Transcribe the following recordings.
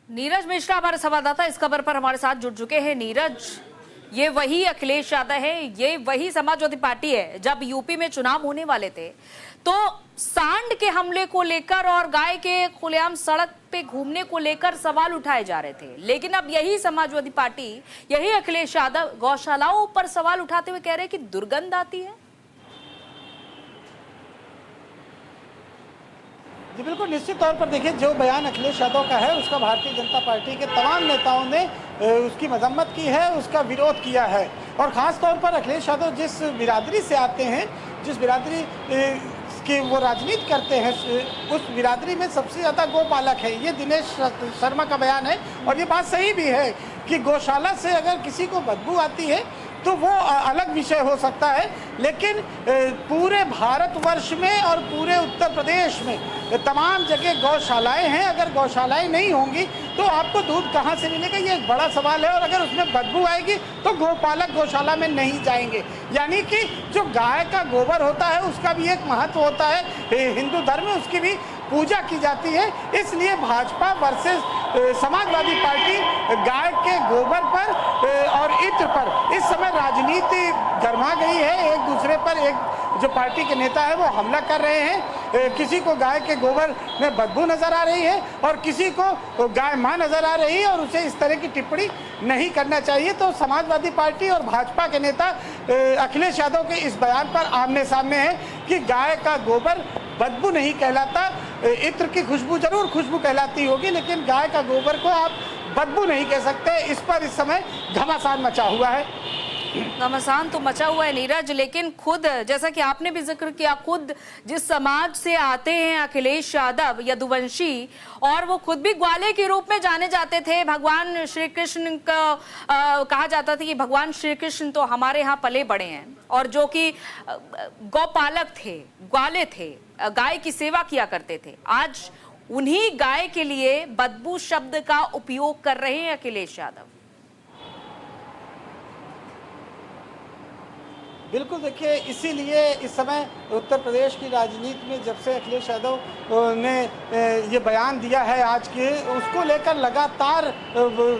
नीरज मिश्रा हमारे संवाददाता इस खबर पर हमारे साथ जुड़ चुके हैं। नीरज, ये वही अखिलेश यादव है, ये वही समाजवादी पार्टी है। जब यूपी में चुनाव होने वाले थे तो सांड के हमले को लेकर और गाय के खुलेआम सड़क पे घूमने को लेकर सवाल उठाए जा रहे थे, लेकिन अब यही समाजवादी पार्टी, यही अखिलेश यादव गौशालाओं पर सवाल उठाते हुए कह रहे हैं कि दुर्गंध आती है। जी बिल्कुल, निश्चित तौर पर देखिए, जो बयान अखिलेश यादव का है उसका भारतीय जनता पार्टी के तमाम नेताओं ने उसकी मजम्मत की है, उसका विरोध किया है। और ख़ास तौर पर अखिलेश यादव जिस बिरादरी से आते हैं, जिस बिरादरी की वो राजनीति करते हैं, उस बिरादरी में सबसे ज़्यादा गोपालक है। ये दिनेश शर्मा का बयान है और ये बात सही भी है कि गौशाला से अगर किसी को बदबू आती है तो वो अलग विषय हो सकता है, लेकिन पूरे भारतवर्ष में और पूरे उत्तर प्रदेश में तमाम जगह गौशालाएं हैं। अगर गौशालाएं नहीं होंगी तो आपको दूध कहाँ से मिलेगा, ये एक बड़ा सवाल है। और अगर उसमें बदबू आएगी तो गोपालक गौशाला में नहीं जाएंगे। यानी कि जो गाय का गोबर होता है उसका भी एक महत्व होता है, हिंदू धर्म में उसकी भी पूजा की जाती है। इसलिए भाजपा वर्सेस समाजवादी पार्टी गाय के गोबर पर और इत्र पर इस समय राजनीति गरमा गई है। एक दूसरे पर एक जो पार्टी के नेता है वो हमला कर रहे हैं। किसी को गाय के गोबर में बदबू नजर आ रही है और किसी को गाय माँ नजर आ रही है, और उसे इस तरह की टिप्पणी नहीं करना चाहिए। तो समाजवादी पार्टी और भाजपा के नेता अखिलेश यादव के इस बयान पर आमने सामने है कि गाय का गोबर बदबू नहीं कहलाता, इत्र की खुशबू जरूर खुशबू कहलाती होगी, लेकिन गाय का गोबर को आप बदबू नहीं कह सकते। इस पर इस समय घमासान मचा हुआ है। घमासान तो मचा हुआ है नीरज, लेकिन खुद जैसा कि आपने भी जिक्र किया, खुद जिस समाज से आते हैं अखिलेश यादव यदुवंशी, और वो खुद भी ग्वाले के रूप में जाने जाते थे। भगवान श्री कृष्ण का कहा जाता था कि भगवान श्री कृष्ण तो हमारे यहाँ पले बड़े हैं, और जो कि गौपालक थे, ग्वाले थे, गाय की सेवा किया करते थे। आज उन्हीं गाय के लिए बदबू शब्द का उपयोग कर रहे हैं अखिलेश यादव। बिल्कुल, देखिए, इसीलिए इस समय उत्तर प्रदेश की राजनीति में जब से अखिलेश यादव ने ये बयान दिया है आज के, उसको लेकर लगातार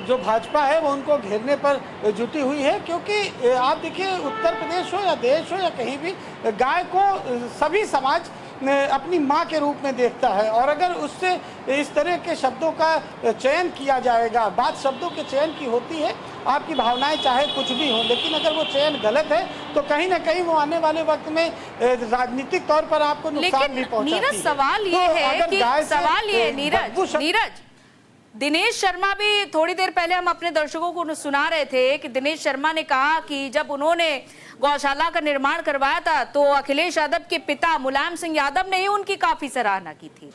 जो भाजपा है वो उनको घेरने पर जुटी हुई है। क्योंकि आप देखिए, उत्तर प्रदेश हो या देश हो या कहीं भी, गाय को सभी समाज अपनी माँ के रूप में देखता है। और अगर उससे इस तरह के शब्दों का चयन किया जाएगा, बात शब्दों के चयन की होती है, आपकी भावनाएं चाहे कुछ भी हो, लेकिन अगर वो चयन गलत है तो कहीं ना कहीं वो आने वाले वक्त में राजनीतिक तौर पर आपको नुकसान भी पहुंचाती है। नीरज, सवाल ये है कि नीरज, दिनेश शर्मा भी थोड़ी देर पहले हम अपने दर्शकों को सुना रहे थे कि दिनेश शर्मा ने कहा कि जब उन्होंने गौशाला का निर्माण करवाया था तो अखिलेश यादव के पिता मुलायम सिंह यादव ने ही उनकी काफी सराहना की थी।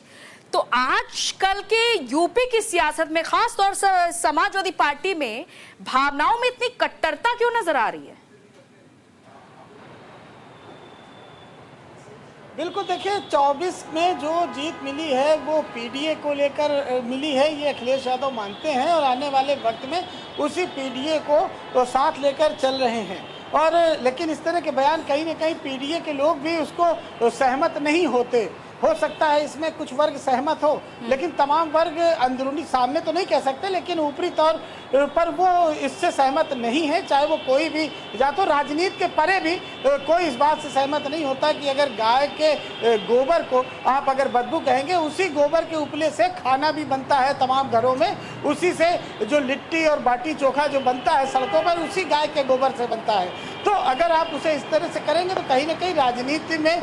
तो आजकल के यूपी की सियासत में, खास तौर से समाजवादी पार्टी में, भावनाओं में इतनी कट्टरता क्यों नजर आ रही है? बिल्कुल, देखिए, 24 में जो जीत मिली है वो पीडीए को लेकर मिली है, ये अखिलेश यादव मानते हैं, और आने वाले वक्त में उसी पीडीए को तो साथ लेकर चल रहे हैं। और लेकिन इस तरह के बयान कहीं ना कहीं पीडीए के लोग भी उसको सहमत नहीं होते। हो सकता है इसमें कुछ वर्ग सहमत हो, लेकिन तमाम वर्ग अंदरूनी सामने तो नहीं कह सकते, लेकिन ऊपरी तौर पर वो इससे सहमत नहीं है। चाहे वो कोई भी, या तो राजनीति के परे भी कोई इस बात से सहमत नहीं होता कि अगर गाय के गोबर को आप अगर बदबू कहेंगे, उसी गोबर के उपले से खाना भी बनता है तमाम घरों में, उसी से जो लिट्टी और बाटी चोखा जो बनता है सड़कों पर, उसी गाय के गोबर से बनता है। तो अगर आप उसे इस तरह से करेंगे तो कहीं ना कहीं राजनीति में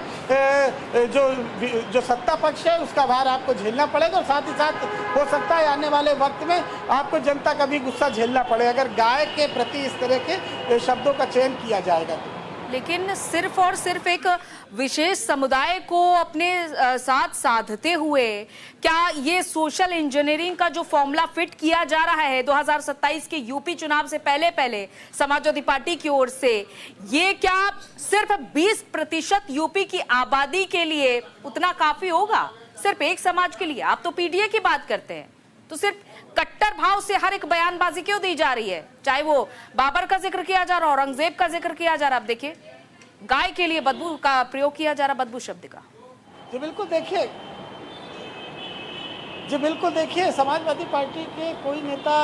जो सत्ता पक्ष है उसका भार आपको झेलना पड़ेगा, और साथ ही साथ हो सकता है आने वाले वक्त में आपको जनता का भी गुस्सा झेलना पड़े अगर गाय के प्रति इस तरह के शब्दों का चयन किया जाएगा तो। लेकिन सिर्फ और सिर्फ एक विशेष समुदाय को अपने साथ साधते हुए क्या ये सोशल इंजीनियरिंग का जो फॉर्मूला फिट किया जा रहा है 2027 के यूपी चुनाव से पहले समाजवादी पार्टी की ओर से, ये क्या सिर्फ 20% यूपी की आबादी के लिए उतना काफी होगा? सिर्फ एक समाज के लिए? आप तो पीडीए की बात करते हैं, तो सिर्फ कट्टर भाव से हर एक बयानबाजी क्यों दी जा रही है? चाहे वो बाबर का जिक्र किया जा रहा, औरंगजेब का जिक्र किया जा रहा, आप देखिए गाय के लिए बदबू का प्रयोग किया जा रहा, बदबू शब्द का। जी बिल्कुल, देखिए, जी बिल्कुल, देखिए समाजवादी पार्टी के कोई नेता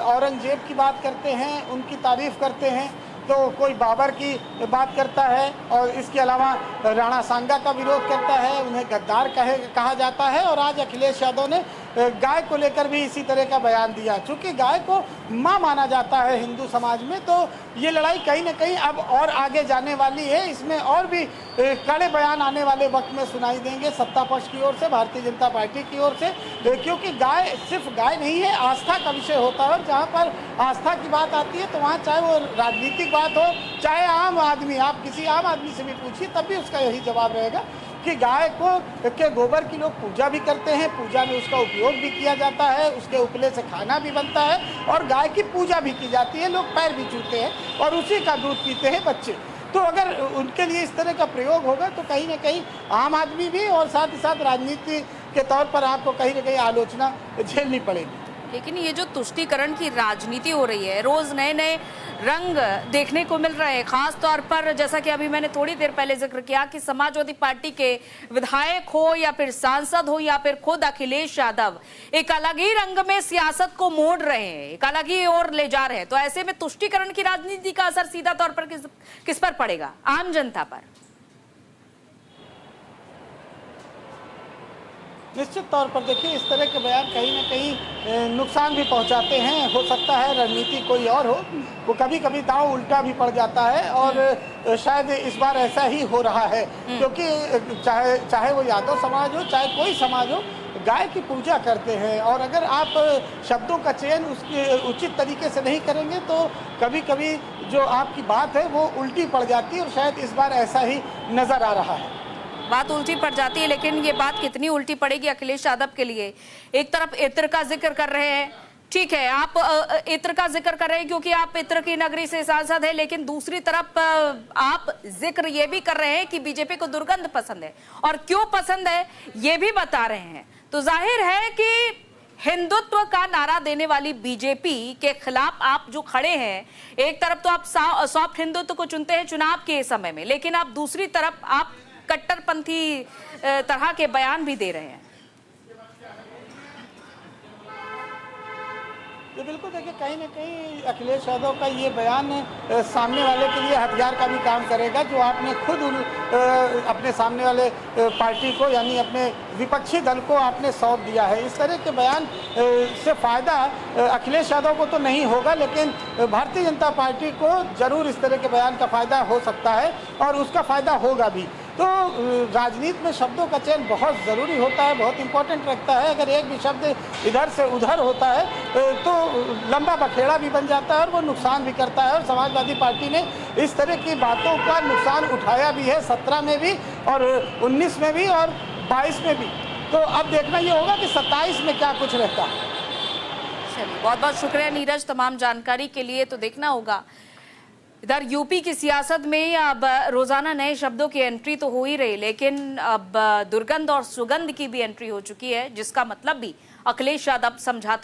औरंगजेब की बात करते हैं, उनकी तारीफ करते हैं, तो कोई बाबर की बात करता है और इसके अलावा राणा सांगा का विरोध करता है, उन्हें गद्दार कहा जाता है। और आज अखिलेश यादव ने गाय को लेकर भी इसी तरह का बयान दिया। चूंकि गाय को मां माना जाता है हिंदू समाज में, तो ये लड़ाई कहीं ना कहीं अब और आगे जाने वाली है। इसमें और भी कड़े बयान आने वाले वक्त में सुनाई देंगे सत्ता पक्ष की ओर से, भारतीय जनता पार्टी की ओर से, क्योंकि गाय सिर्फ गाय नहीं है, आस्था का विषय होता है। और जहाँ पर आस्था की बात आती है तो वहाँ चाहे वो राजनीतिक बात हो, चाहे आम आदमी, आप किसी आम आदमी से भी पूछिए तब भी उसका यही जवाब रहेगा कि गाय के गोबर की लोग पूजा भी करते हैं, पूजा में उसका उपयोग भी किया जाता है, उसके उपले से खाना भी बनता है और गाय की पूजा भी की जाती है, लोग पैर भी छूते हैं और उसी का दूध पीते हैं बच्चे। तो अगर उनके लिए इस तरह का प्रयोग होगा तो कहीं ना कहीं आम आदमी भी और साथ ही साथ राजनीति के तौर पर आपको कहीं ना कहीं आलोचना झेलनी पड़ेगी। लेकिन ये जो तुष्टीकरण की राजनीति हो रही है, रोज नए नए रंग देखने को मिल रहे हैं। खास तौर पर जैसा कि अभी मैंने थोड़ी देर पहले जिक्र किया कि समाजवादी पार्टी के विधायक हो या फिर सांसद हो या फिर खुद अखिलेश यादव एक अलग ही रंग में सियासत को मोड़ रहे हैं, एक अलग ही ओर ले जा रहे हैं। तो ऐसे में तुष्टीकरण की राजनीति का असर सीधा तौर पर किस पर पड़ेगा? आम जनता पर। निश्चित तौर पर देखिए, इस तरह के बयान कहीं ना कहीं नुकसान भी पहुंचाते हैं। हो सकता है रणनीति कोई और हो, वो कभी कभी दांव उल्टा भी पड़ जाता है और शायद इस बार ऐसा ही हो रहा है। क्योंकि चाहे वो यादव समाज हो, चाहे कोई समाज हो, गाय की पूजा करते हैं और अगर आप शब्दों का चयन उसके उचित तरीके से नहीं करेंगे तो कभी कभी जो आपकी बात है वो उल्टी पड़ जाती है और शायद इस बार ऐसा ही नजर आ रहा है। बात उल्टी पड़ जाती है, लेकिन ये बात कितनी उल्टी पड़ेगी अखिलेश यादव के लिए? एक तरफ इत्र का जिक्र कर रहे हैं, ठीक है, आप इत्र का जिक्र कर रहे हैं क्योंकि आप इत्र की नगरी से सांसद है, लेकिन दूसरी तरफ आप जिक्र ये भी कर रहे हैं कि बीजेपी को दुर्गंध पसंद है। और क्यों पसंद है ये भी बता रहे हैं। तो जाहिर है कि हिंदुत्व का नारा देने वाली बीजेपी के खिलाफ आप जो खड़े हैं, एक तरफ तो आप सॉफ्ट हिंदुत्व को चुनते हैं चुनाव के समय में, लेकिन आप दूसरी तरफ आप कट्टरपंथी तरह के बयान भी दे रहे हैं। ये बिल्कुल देखिए, कहीं ना कहीं अखिलेश यादव का ये बयान सामने वाले के लिए हथियार का भी काम करेगा, जो आपने खुद अपने सामने वाले पार्टी को यानी अपने विपक्षी दल को आपने सौंप दिया है। इस तरह के बयान से फायदा अखिलेश यादव को तो नहीं होगा, लेकिन भारतीय जनता पार्टी को जरूर इस तरह के बयान का फायदा हो सकता है और उसका फायदा होगा भी। तो राजनीति में शब्दों का चयन बहुत ज़रूरी होता है, बहुत इंपॉर्टेंट रखता है। अगर एक भी शब्द इधर से उधर होता है तो लंबा बखेड़ा भी बन जाता है और वो नुकसान भी करता है। और समाजवादी पार्टी ने इस तरह की बातों का नुकसान उठाया भी है, 17 में भी और 19 में भी और 22 में भी। तो अब देखना ये होगा कि 27 में क्या कुछ रहता है। चलिए, बहुत बहुत शुक्रिया नीरज तमाम जानकारी के लिए। तो देखना होगा इधर यूपी की सियासत में अब रोजाना नए शब्दों की एंट्री तो हो ही रही, लेकिन अब दुर्गंध और सुगंध की भी एंट्री हो चुकी है, जिसका मतलब भी अखिलेश यादव समझाते